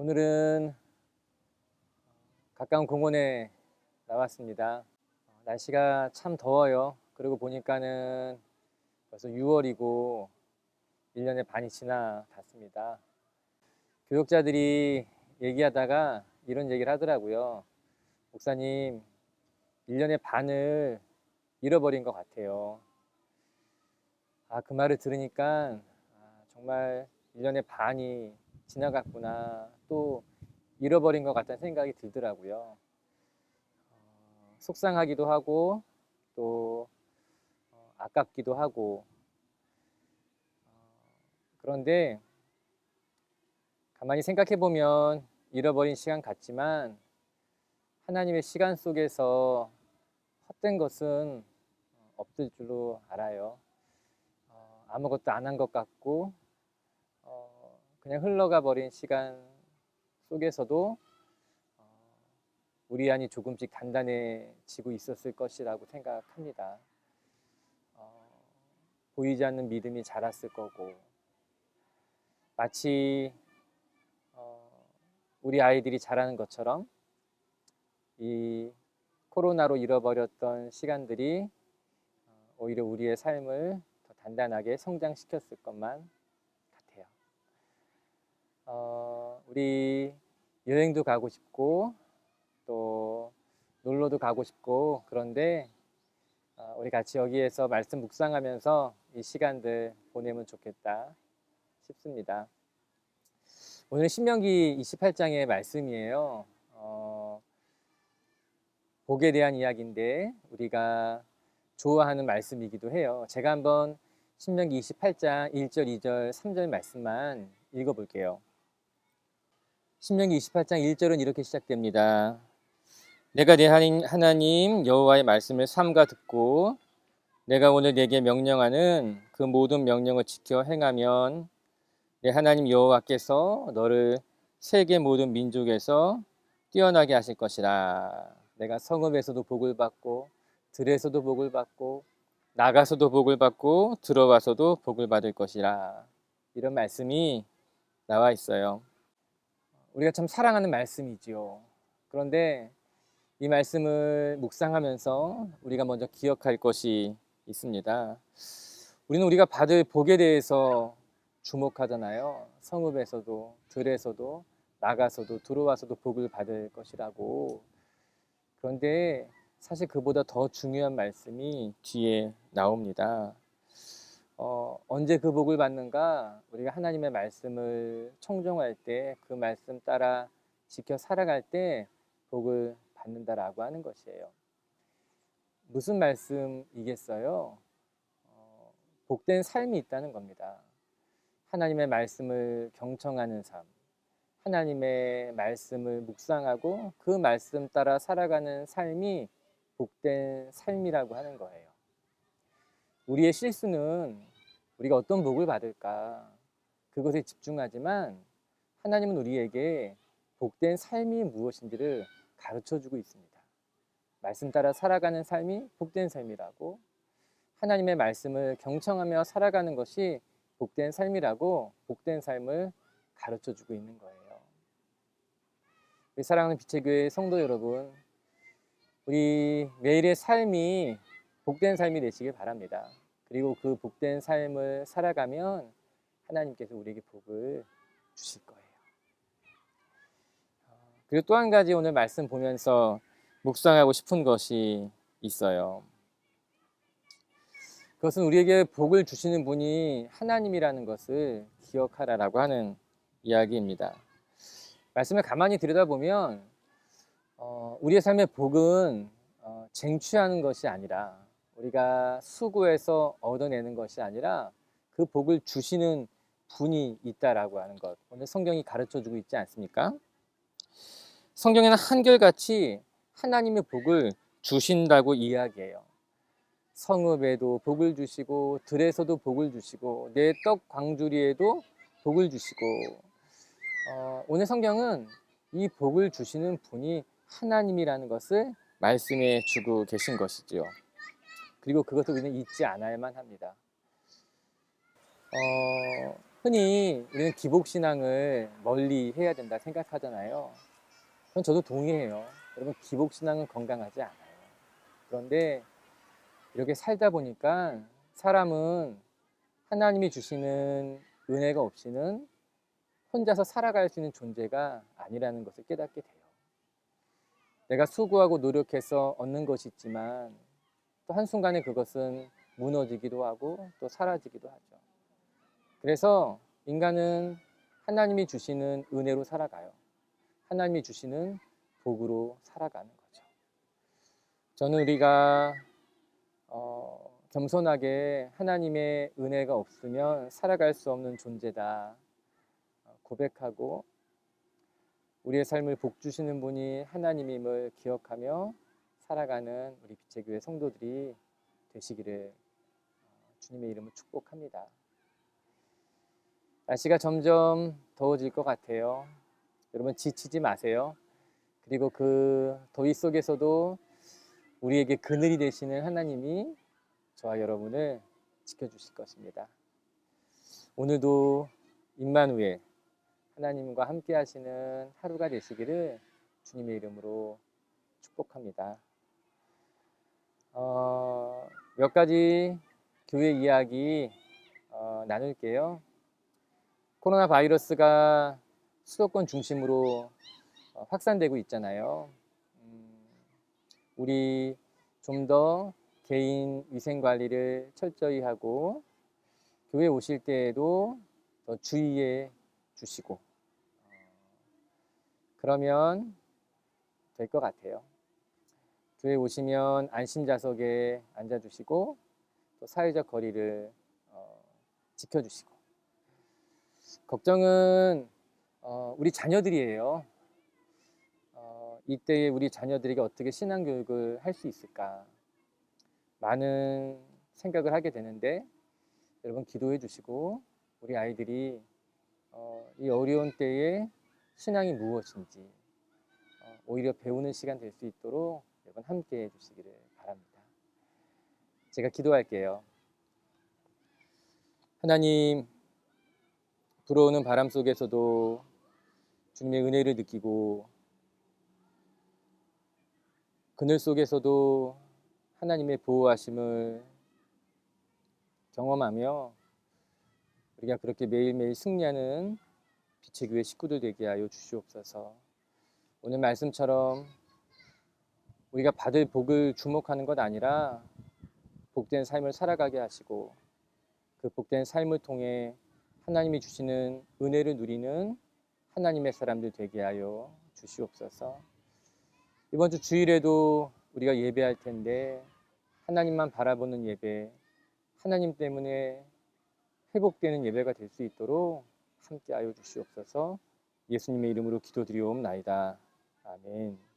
오늘은 가까운 공원에 나왔습니다. 날씨가 참 더워요. 그러고 보니까는 벌써 6월이고 1년의 반이 지나갔습니다. 교역자들이 얘기하다가 이런 얘기를 하더라고요. 목사님, 1년의 반을 잃어버린 것 같아요. 그 말을 들으니까 정말 1년의 반이 지나갔구나, 또 잃어버린 것 같다는 생각이 들더라고요. 속상하기도 하고 또 아깝기도 하고, 그런데 가만히 생각해 보면 잃어버린 시간 같지만 하나님의 시간 속에서 헛된 것은 없을 줄로 알아요. 아무것도 안 한 것 같고 그냥 흘러가 버린 시간 속에서도 우리 안이 조금씩 단단해지고 있었을 것이라고 생각합니다. 보이지 않는 믿음이 자랐을 거고, 마치 우리 아이들이 자라는 것처럼 이 코로나로 잃어버렸던 시간들이 오히려 우리의 삶을 더 단단하게 성장시켰을 것만 같아요. 우리 여행도 가고 싶고 또 놀러도 가고 싶고, 그런데 우리 같이 여기에서 말씀 묵상하면서 이 시간들 보내면 좋겠다 싶습니다. 오늘 신명기 28장의 말씀이에요. 복에 대한 이야기인데 우리가 좋아하는 말씀이기도 해요. 제가 한번 신명기 28장 1절, 2절, 3절 말씀만 읽어볼게요. 신명기 28장 1절은 이렇게 시작됩니다. 내가 내 하나님 여호와의 말씀을 삼가 듣고 내가 오늘 네게 명령하는 그 모든 명령을 지켜 행하면 내 하나님 여호와께서 너를 세계 모든 민족에서 뛰어나게 하실 것이라. 내가 성읍에서도 복을 받고 들에서도 복을 받고 나가서도 복을 받고 들어와서도 복을 받을 것이라. 이런 말씀이 나와 있어요. 우리가 참 사랑하는 말씀이지요. 그런데 이 말씀을 묵상하면서 우리가 먼저 기억할 것이 있습니다. 우리는 우리가 받을 복에 대해서 주목하잖아요. 성읍에서도 들에서도 나가서도 들어와서도 복을 받을 것이라고. 그런데 사실 그보다 더 중요한 말씀이 뒤에 나옵니다. 언제 그 복을 받는가? 우리가 하나님의 말씀을 청종할 때, 그 말씀 따라 지켜 살아갈 때 복을 받는다라고 하는 것이에요. 무슨 말씀이겠어요? 복된 삶이 있다는 겁니다. 하나님의 말씀을 경청하는 삶, 하나님의 말씀을 묵상하고 그 말씀 따라 살아가는 삶이 복된 삶이라고 하는 거예요. 우리의 실수는 우리가 어떤 복을 받을까, 그것에 집중하지만 하나님은 우리에게 복된 삶이 무엇인지를 가르쳐주고 있습니다. 말씀 따라 살아가는 삶이 복된 삶이라고, 하나님의 말씀을 경청하며 살아가는 것이 복된 삶이라고 복된 삶을 가르쳐주고 있는 거예요. 우리 사랑하는 빛의 교회 성도 여러분, 우리 매일의 삶이 복된 삶이 되시길 바랍니다. 그리고 그 복된 삶을 살아가면 하나님께서 우리에게 복을 주실 거예요. 그리고 또 한 가지 오늘 말씀 보면서 묵상하고 싶은 것이 있어요. 그것은 우리에게 복을 주시는 분이 하나님이라는 것을 기억하라라고 하는 이야기입니다. 말씀을 가만히 들여다보면 우리의 삶의 복은 쟁취하는 것이 아니라, 우리가 수고해서 얻어내는 것이 아니라 그 복을 주시는 분이 있다라고 하는 것, 오늘 성경이 가르쳐주고 있지 않습니까? 성경에는 한결같이 하나님의 복을 주신다고 이야기해요. 성읍에도 복을 주시고 들에서도 복을 주시고 내 떡 광주리에도 복을 주시고, 오늘 성경은 이 복을 주시는 분이 하나님이라는 것을 말씀해 주고 계신 것이지요. 그리고 그것을 우리는 잊지 않아야만 합니다. 흔히 우리는 기복신앙을 멀리 해야 된다 생각하잖아요. 그건 저도 동의해요. 여러분, 기복신앙은 건강하지 않아요. 그런데 이렇게 살다 보니까 사람은 하나님이 주시는 은혜가 없이는 혼자서 살아갈 수 있는 존재가 아니라는 것을 깨닫게 돼요. 내가 수고하고 노력해서 얻는 것이 있지만 또 한순간에 그것은 무너지기도 하고 또 사라지기도 하죠. 그래서 인간은 하나님이 주시는 은혜로 살아가요. 하나님이 주시는 복으로 살아가는 거죠. 저는 우리가 겸손하게 하나님의 은혜가 없으면 살아갈 수 없는 존재다 고백하고 우리의 삶을 복 주시는 분이 하나님임을 기억하며 살아가는 우리 빛의 교회 성도들이 되시기를 주님의 이름으로 축복합니다. 날씨가 점점 더워질 것 같아요. 여러분, 지치지 마세요. 그리고 그 더위 속에서도 우리에게 그늘이 되시는 하나님이 저와 여러분을 지켜주실 것입니다. 오늘도 임마누엘 하나님과 함께 하시는 하루가 되시기를 주님의 이름으로 축복합니다. 몇 가지 교회 이야기 나눌게요. 코로나 바이러스가 수도권 중심으로 확산되고 있잖아요. 우리 좀 더 개인 위생 관리를 철저히 하고 교회 오실 때에도 더 주의해 주시고 그러면 될 것 같아요. 교회 오시면 안심좌석에 앉아주시고 또 사회적 거리를 지켜주시고 걱정은 우리 자녀들이에요. 이때에 우리 자녀들에게 어떻게 신앙교육을 할 수 있을까 많은 생각을 하게 되는데 여러분 기도해 주시고 우리 아이들이 이 어려운 때에 신앙이 무엇인지 오히려 배우는 시간 될 수 있도록 여러분 함께 해주시기를 바랍니다. 제가 기도할게요. 하나님, 불어오는 바람 속에서도 주님의 은혜를 느끼고 그늘 속에서도 하나님의 보호하심을 경험하며 우리가 그렇게 매일매일 승리하는 빛의 교회 식구들 되게 하여 주시옵소서. 오늘 말씀처럼 우리가 받을 복을 주목하는 것 아니라 복된 삶을 살아가게 하시고 그 복된 삶을 통해 하나님이 주시는 은혜를 누리는 하나님의 사람들 되게 하여 주시옵소서. 이번 주 주일에도 우리가 예배할 텐데 하나님만 바라보는 예배, 하나님 때문에 회복되는 예배가 될 수 있도록 함께 하여 주시옵소서. 예수님의 이름으로 기도드리옵나이다. 아멘.